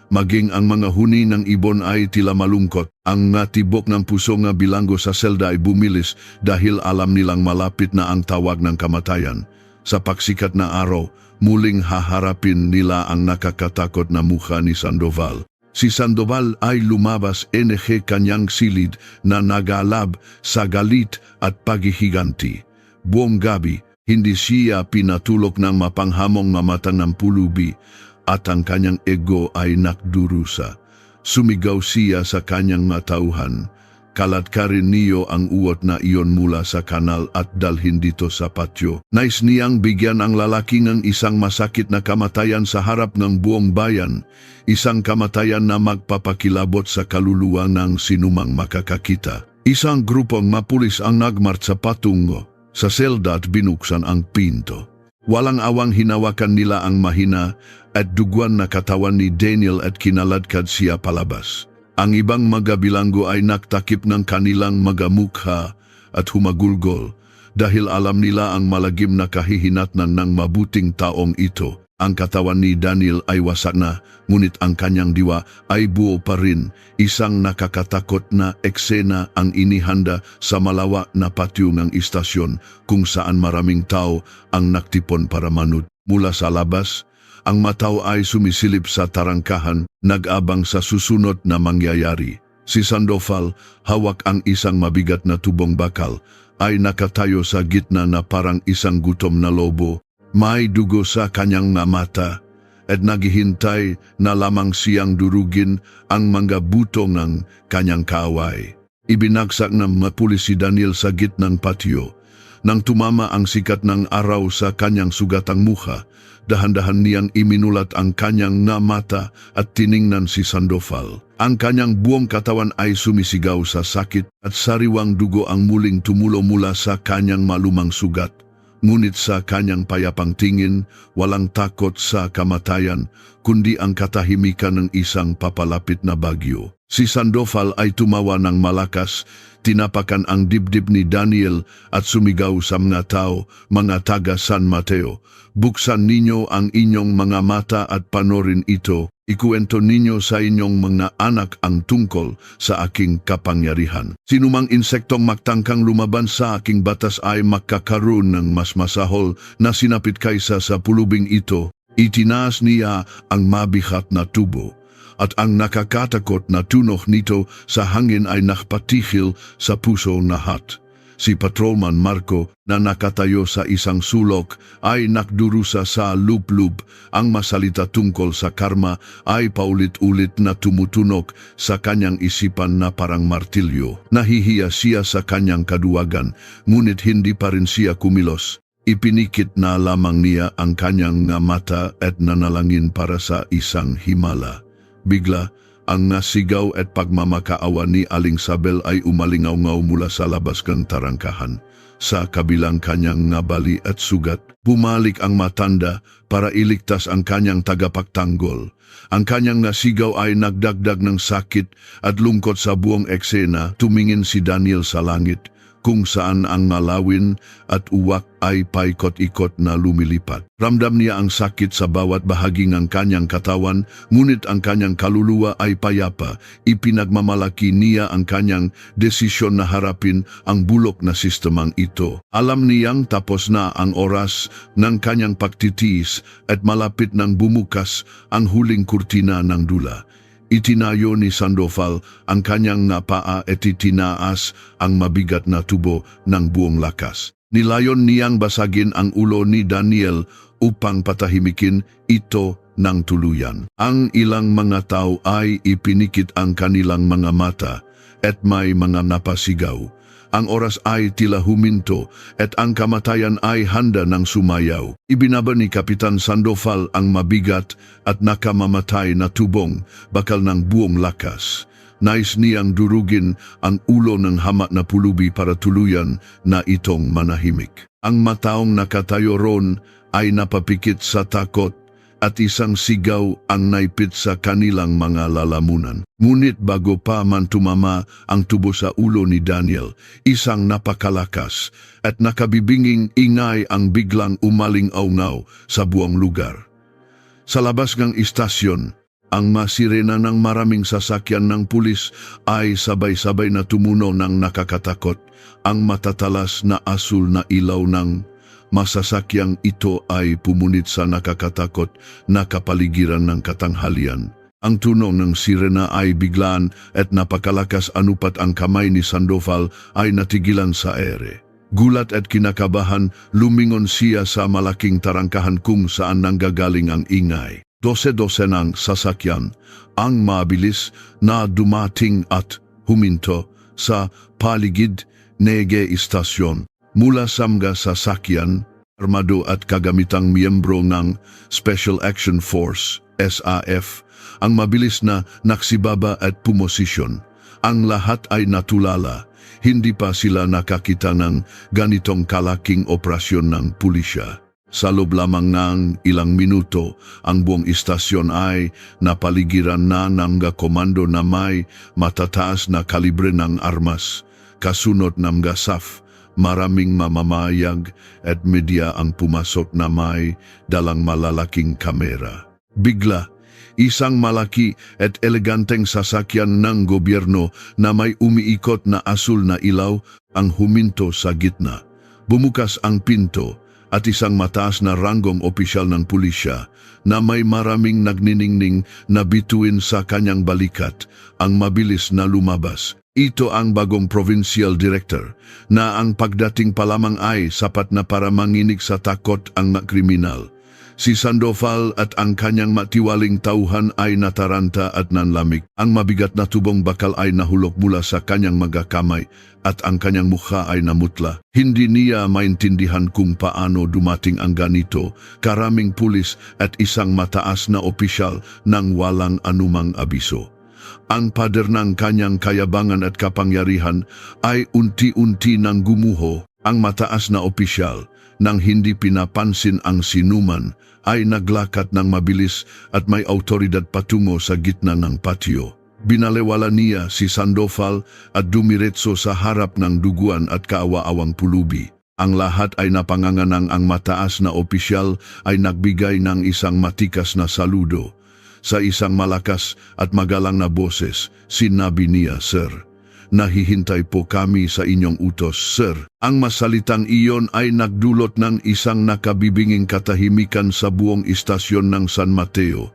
Maging ang mga huni ng ibon ay tila malungkot. Ang tibok ng puso nga bilanggo sa selda ay bumilis dahil alam nilang malapit na ang tawag ng kamatayan. Sa paksikat na araw, muling haharapin nila ang nakakatakot na mukha ni Sandoval. Si Sandoval ay lumabas kanyang silid na nagalab sa galit at paghihiganti. Buong gabi, hindi siya pinatulog ng mapanghamong mamata ng pulubi, at ang kanyang ego ay nakdurusa. Sumigaw siya sa kanyang matauhan, "Kalat ka rin niyo ang uwat na iyon mula sa kanal at dalhin dito sa patio." Nais niyang bigyan ang lalaki ng isang masakit na kamatayan sa harap ng buong bayan, isang kamatayan na magpapakilabot sa kaluluwa ng sinumang makakakita. Isang grupong mapulis ang nagmartsa patungo sa selda at binuksan ang pinto. Walang awang hinawakan nila ang mahina at duguan na katawan ni Daniel at kinaladkad siya palabas. Ang ibang mga bilanggo ay naktakip ng kanilang mga mukha at humagulgol dahil alam nila ang malagim na kahihinatnan ng mabuting taong ito. Ang katawan ni Daniel ay wasak na, ngunit ang kanyang diwa ay buo pa rin. Isang nakakatakot na eksena ang inihanda sa malawak na patio ng istasyon kung saan maraming tao ang naktipon para manood. Mula sa labas, ang mataw ay sumisilip sa tarangkahan, nag-abang sa susunod na mangyayari. Si Sandoval hawak ang isang mabigat na tubong bakal ay nakatayo sa gitna na parang isang gutom na lobo. May dugo sa kanyang mga mata at naghihintay na lamang siyang durugin ang mga buto ng kanyang kaaway. Ibinagsak ng mga pulis si Daniel sa gitnang patio. Nang tumama ang sikat ng araw sa kanyang sugatang mukha, dahan-dahan niyang iminulat ang kanyang na mata at tiningnan si Sandoval. Ang kanyang buong katawan ay sumisigaw sa sakit at sariwang dugo ang muling tumulo mula sa kanyang malumang sugat. Ngunit sa kanyang payapang tingin, walang takot sa kamatayan, kundi ang katahimikan ng isang papalapit na bagyo. Si Sandoval ay tumawa ng malakas, tinapakan ang dibdib ni Daniel at sumigaw sa mga tao, mga taga San Mateo. Buksan ninyo ang inyong mga mata at panorin ito. Ikuwento ninyo sa inyong mga anak ang tungkol sa aking kapangyarihan. Sinumang insektong magtangkang lumaban sa aking batas ay makakaroon ng mas masahol na sinapit kaysa sa pulubing ito. Itinaas niya ang mabigat na tubo at ang nakakatakot na tunog nito sa hangin ay nakpatikil sa puso na hat. Si Patrolman Marco na nakatayo sa isang sulok ay nakdurusa sa lublub. Ang masalita tungkol sa karma ay paulit-ulit na tumutunog sa kanyang isipan na parang martilyo. Nahihiya siya sa kanyang kaduwagan, ngunit hindi pa rin siya kumilos. Ipinikit na lamang niya ang kanyang mata at nanalangin para sa isang himala. Bigla, ang nasigaw at pagmamakaawa ni Aling Sabel ay umalingaw-ngaw mula sa labas ng tarangkahan. Sa kabilang kanyang nabali at sugat, bumalik ang matanda para iligtas ang kanyang tagapagtanggol. Ang kanyang nasigaw ay nagdagdag ng sakit at lungkot sa buong eksena. Tumingin si Daniel sa langit, kung saan ang malawin at uwak ay paikot-ikot na lumilipat. Ramdam niya ang sakit sa bawat bahagi ng kanyang katawan, ngunit ang kanyang kaluluwa ay payapa. Ipinagmamalaki niya ang kanyang desisyon na harapin ang bulok na sistemang ito. Alam niyang tapos na ang oras ng kanyang pagtitiis at malapit nang bumukas ang huling kurtina ng dula. Itinayo ni Sandoval ang kanyang paa at itinaas ang mabigat na tubo ng buong lakas. Nilayon niyang basagin ang ulo ni Daniel upang patahimikin ito ng tuluyan. Ang ilang mga tao ay ipinikit ang kanilang mga mata at may mga napasigaw. Ang oras ay tila huminto at ang kamatayan ay handa ng sumayaw. Ibinaba ni Kapitan Sandoval ang mabigat at nakamamatay na tubong bakal ng buong lakas. Nais niyang durugin ang ulo ng hamak na pulubi para tuluyan na itong manahimik. Ang mataong nakatayo ron ay napapikit sa takot at isang sigaw ang naipit sa kanilang mga lalamunan. Ngunit bago pa man tumama ang tubo sa ulo ni Daniel, isang napakalakas at nakabibinging ingay ang biglang umaling-aungaw sa buong lugar. Sa labas ng istasyon, ang masirena ng maraming sasakyan ng pulis ay sabay-sabay na tumuno ng nakakatakot. Ang matatalas na asul na ilaw ng masasakyang ito ay pumunit sa nakakatakot na kapaligiran ng katanghalian. Ang tunog ng sirena ay biglaan at napakalakas, anupat ang kamay ni Sandoval ay natigilan sa ere. Gulat at kinakabahan, lumingon siya sa malaking tarangkahan kung saan nanggagaling ang ingay. Dose-dose ng sasakyan ang mabilis na dumating at huminto sa paligid ng istasyon. Mula sa mga sasakyan, armado at kagamitang miyembro ng Special Action Force, SAF, ang mabilis na naksibaba at pumosisyon. Ang lahat ay natulala. Hindi pa sila nakakita ng ganitong kalaking operasyon ng pulisya. Sa loob lamang ng ilang minuto, ang buong istasyon ay napaligiran na ng komando na may matataas na kalibre ng armas. Kasunod ng SAF, maraming mamamayag at media ang pumasok na may dalang malalaking kamera. Bigla, isang malaki at eleganteng sasakyan ng gobyerno na may umiikot na asul na ilaw ang huminto sa gitna. Bumukas ang pinto at isang mataas na ranggong opisyal ng pulisya na may maraming nagniningning na bituin sa kanyang balikat ang mabilis na lumabas. Ito ang bagong provincial director na ang pagdating pa lamang ay sapat na para manginig sa takot ang mga kriminal. Si Sandoval at ang kanyang matiwaling tauhan ay nataranta at nanlamig. Ang mabigat na tubong bakal ay nahulog mula sa kanyang mga kamay at ang kanyang mukha ay namutla. Hindi niya maintindihan kung paano dumating ang ganito, karaming pulis at isang mataas na opisyal nang walang anumang abiso. Ang pader ng kanyang kayabangan at kapangyarihan ay unti-unti nang gumuho. Ang mataas na opisyal, nang hindi pinapansin ang sinuman, ay naglakad ng mabilis at may autoridad patungo sa gitna ng patio. Binalewala niya si Sandoval at dumiretso sa harap ng duguan at kaawa-awang pulubi. Ang lahat ay napanganganang ang mataas na opisyal ay nagbigay ng isang matikas na saludo. Sa isang malakas at magalang na boses, sinabi niya, "Sir, nahihintay po kami sa inyong utos, sir." Ang masalitang iyon ay nagdulot ng isang nakabibinging katahimikan sa buong istasyon ng San Mateo.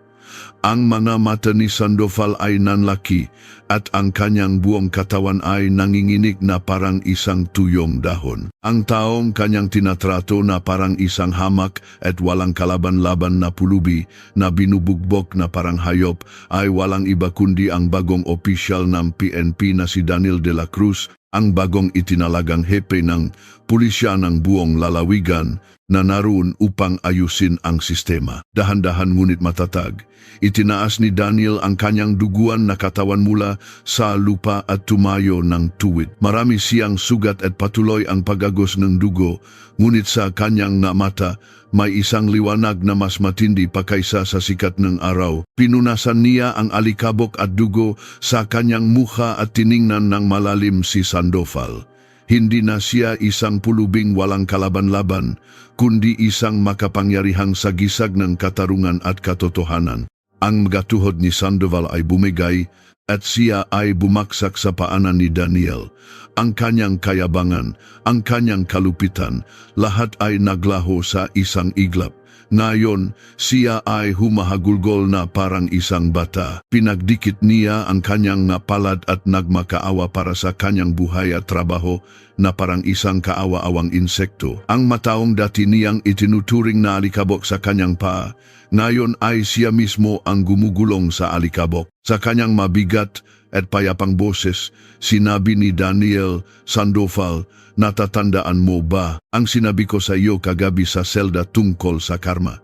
Ang mga mata ni Sandoval ay nanlaki at ang kanyang buong katawan ay nanginginig na parang isang tuyong dahon. Ang taong kanyang tinatrato na parang isang hamak at walang kalaban-laban na pulubi na binubugbog na parang hayop ay walang iba kundi ang bagong opisyal ng PNP na si Daniel de la Cruz, ang bagong itinalagang hepe ng pulisya ng buong lalawigan na naroon upang ayusin ang sistema. Dahan-dahan ngunit matatag, itinaas ni Daniel ang kanyang duguan na katawan mula sa lupa at tumayo ng tuwid. Marami siyang sugat at patuloy ang pagagos ng dugo, ngunit sa kanyang mata may isang liwanag na mas matindi pa kaysa sa sikat ng araw. Pinunasan niya ang alikabok at dugo sa kanyang mukha at tiningnan ng malalim si Sandoval. Hindi na siya isang pulubing walang kalaban-laban, kundi isang makapangyarihang sagisag ng katarungan at katotohanan. Ang mga tuhod ni Sandoval ay bumigay at siya ay bumaksak sa paanan ni Daniel. Ang kanyang kayabangan, ang kanyang kalupitan, lahat ay naglaho sa isang iglap. Ngayon, siya ay humahagulgol na parang isang bata. Pinagdikit niya ang kanyang palad at nagmakaawa para sa kanyang buhay at trabaho na parang isang kaawa-awang insekto. Ang mataong dati niyang itinuturing na alikabok sa kanyang paa, ngayon ay siya mismo ang gumugulong sa alikabok. Sa kanyang mabigat at payapang boses, sinabi ni Daniel Sandoval, "Natatandaan mo ba ang sinabi ko sa iyo kagabi sa selda tungkol sa karma?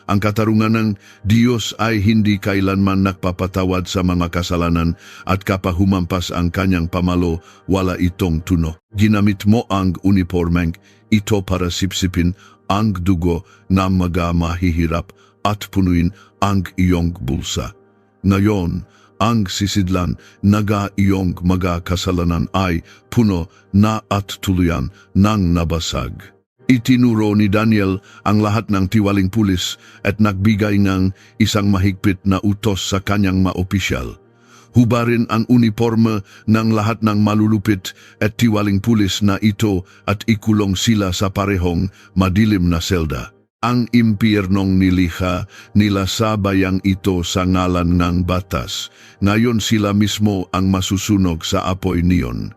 Ang katarungan ng Diyos ay hindi kailanman nagpapatawad sa mga kasalanan at kapag humampas ang kanyang pamalo, wala itong tuno. Ginamit mo ang uniformeng ito para sipsipin ang dugo ng mga mahihirap at punuin ang iyong bulsa. Ngayon, ang sisidlan naga iyong mga kasalanan ay puno na at tuluyan ng nabasag." Itinuro ni Daniel ang lahat ng tiwaling pulis at nagbigay ng isang mahigpit na utos sa kanyang maopisyal. Hubarin ang uniforme ng lahat ng malulupit at tiwaling pulis na ito at ikulong sila sa parehong madilim na selda. Ang impyernong nilikha nila sa bayang ito sa ngalan ng batas. Ngayon sila mismo ang masusunog sa apoy niyon.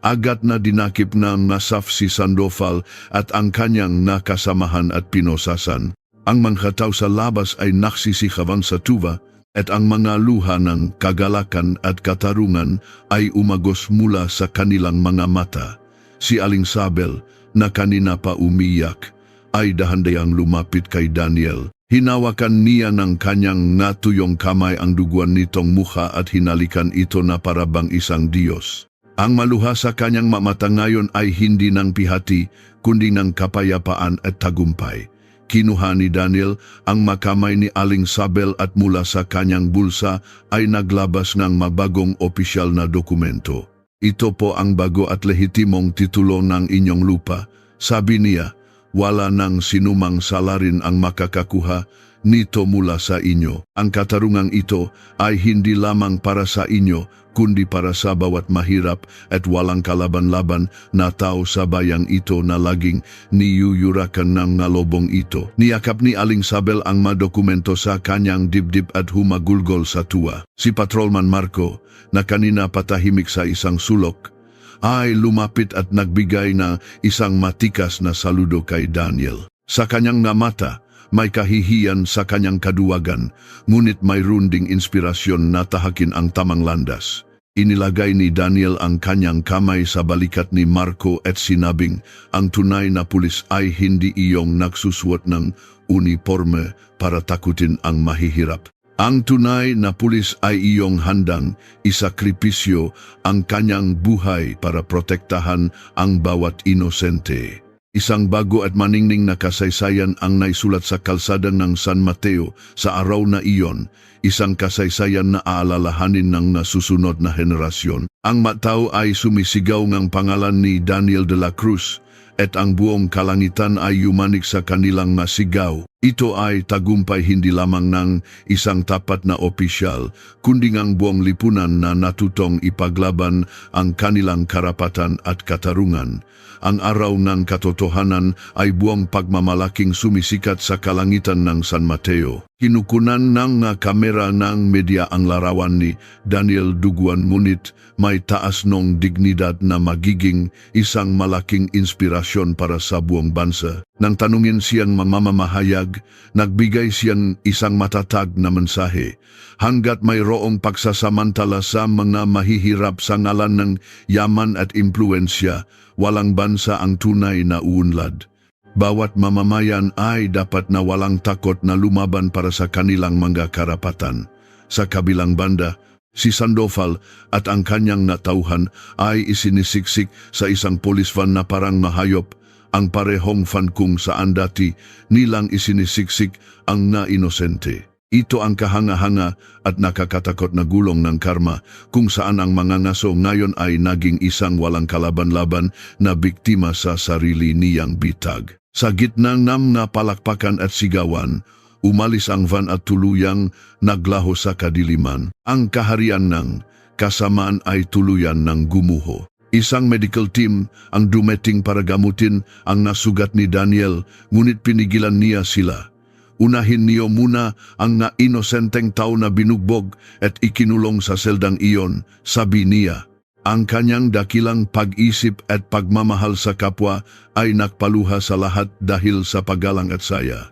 Agad na dinakip ng nasaf si Sandoval at ang kanyang nakasamahan at pinosasan. Ang mga tao sa labas ay nagsisikawan sa tuwa at ang mga luha ng kagalakan at katarungan ay umagos mula sa kanilang mga mata. Si Aling Sabel, na kanina pa umiyak, ay dahan-dayang lumapit kay Daniel. Hinawakan niya ng kanyang natuyong kamay ang duguan nitong mukha at hinalikan ito na parabang isang Diyos. Ang maluha sa kanyang mata ngayon ay hindi ng pihati, kundi ng kapayapaan at tagumpay. Kinuha ni Daniel ang makamay ni Aling Sabel at mula sa kanyang bulsa ay naglabas ng mabagong opisyal na dokumento. "Ito po ang bago at lehitimong titulo ng inyong lupa," sabi niya. "Wala nang sinumang salarin ang makakakuha nito mula sa inyo. Ang katarungang ito ay hindi lamang para sa inyo, kundi para sa bawat mahirap at walang kalaban-laban na tao sa bayang ito na laging niyuyurakan ng ngalobong ito. Niyakap ni Aling Sabel ang madokumento sa kanyang dibdib at humagulgol sa tuwa. Si Patrolman Marco, na kanina patahimik sa isang sulok, ay lumapit at nagbigay na isang matikas na saludo kay Daniel. Sa kanyang mata, may kahihiyan sa kanyang kaduwagan, ngunit mayroon ding inspirasyon na tahakin ang tamang landas. Inilagay ni Daniel ang kanyang kamay sa balikat ni Marco at sinabing, ang tunay na pulis ay hindi iyong nagsusuot ng uniforme para takutin ang mahihirap. Ang tunay na pulis ay iyong handang isakripisyo ang kanyang buhay para protektahan ang bawat inosente. Isang bago at maningning na kasaysayan ang naisulat sa kalsada ng San Mateo sa araw na iyon, isang kasaysayan na aalalahanin ng nasusunod na henerasyon. Ang matao ay sumisigaw ng pangalan ni Daniel de la Cruz at ang buong kalangitan ay yumanig sa kanilang masigaw. Ito ay tagumpay hindi lamang ng isang tapat na opisyal, kundi ng buong lipunan na natutong ipaglaban ang kanilang karapatan at katarungan. Ang araw ng katotohanan ay buong pagmamalaking sumisikat sa kalangitan ng San Mateo. Kinukunan ng kamera ng media ang larawan ni Daniel Duguan, ngunit may taas nung dignidad na magiging isang malaking inspirasyon para sa buong bansa. Nang tanungin siyang mamamahayag, nagbigay siyang isang matatag na mensahe. Hanggat mayroong pagsasamantala sa mga mahihirap sa ngalan ng yaman at impluensya, walang bansa ang tunay na uunlad. Bawat mamamayan ay dapat na walang takot na lumaban para sa kanilang mga karapatan. Sa kabilang banda, si Sandoval at ang kanyang natauhan ay isinisiksik sa isang police van na parang mahayop, ang parehong van kung saan dati nilang isinisiksik ang na-inosente. Ito ang kahanga-hanga at nakakatakot na gulong ng karma kung saan ang mga ngaso ngayon ay naging isang walang kalaban-laban na biktima sa sarili niyang bitag. Sa gitna ng napalakpakan at sigawan, umalis ang van at tuluyang naglaho sa kadiliman. Ang kaharian ng kasamaan ay tuluyan ng gumuho. Isang medical team ang dumating para gamutin ang nasugat ni Daniel, ngunit pinigilan niya sila. Unahin niyo muna ang na-inosenteng tao na binugbog at ikinulong sa seldang iyon, sabi niya. Ang kanyang dakilang pag-isip at pagmamahal sa kapwa ay nagpaluha sa lahat dahil sa paggalang at saya.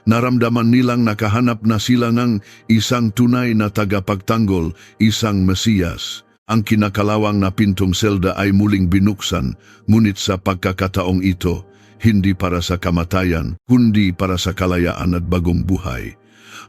Naramdaman nilang nakahanap na sila ng isang tunay na tagapagtanggol, isang Mesiyas. Ang kinakalawang na pintong selda ay muling binuksan, ngunit sa pagkakataong ito, hindi para sa kamatayan, kundi para sa kalayaan at bagong buhay.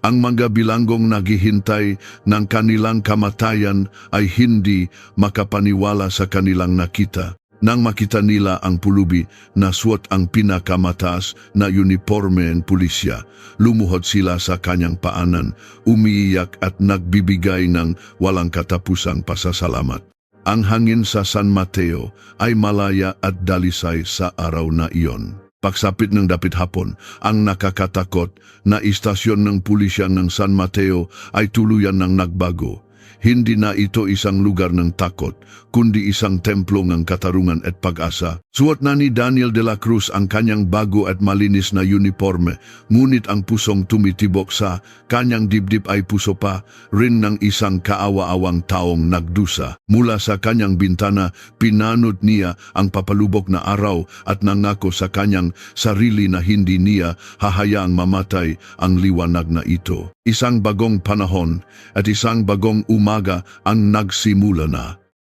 Ang mga bilanggong naghihintay ng kanilang kamatayan ay hindi makapaniwala sa kanilang nakita. Nang makita nila ang pulubi na suot ang pinakamataas na uniforme ng pulisya, lumuhod sila sa kanyang paanan, umiiyak at nagbibigay ng walang katapusang pasasalamat. Ang hangin sa San Mateo ay malaya at dalisay sa araw na iyon. Pagsapit ng dapit hapon, ang nakakatakot na istasyon ng pulisya ng San Mateo ay tuluyan ng nagbago. Hindi na ito isang lugar ng takot, kundi isang templo ng katarungan at pag-asa. Suot na ni Daniel de la Cruz ang kanyang bago at malinis na uniforme, ngunit ang pusong tumitibok sa kanyang dibdib ay puso pa rin ng isang kaawa-awang taong nagdusa. Mula sa kanyang bintana, pinanod niya ang papalubok na araw at nangako sa kanyang sarili na hindi niya hahayaang mamatay ang liwanag na ito. Isang bagong panahon at isang bagong umaga ang nagsimula na.